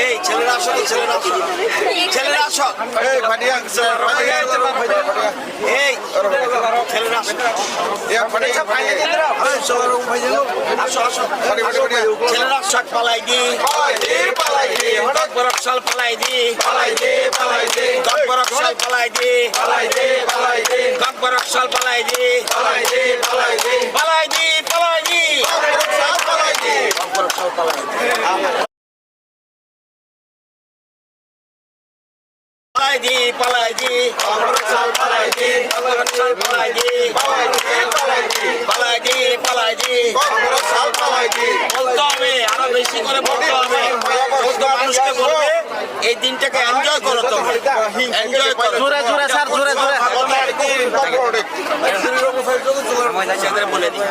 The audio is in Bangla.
এই ছেলেরা আসো, ছেলেরা আসো, এই ছেলেরা আসো, ছেলেরা শট পালাই দি, বরফশাল পালাই দি, বরফশাল পালাই দি, বরফশাল পালাই দি, পালাই দি, পালাই দি, বরফশাল পালাই দি। Palai di, palai di, বলতে হবে, আরো বেশি করে বলতে হবে, মানুষকে বলবে এই দিনটাকে এনজয় করো, তোমরা এনজয় করো, জোরে জোরে স্যার, জোরে জোরে বলে দিই।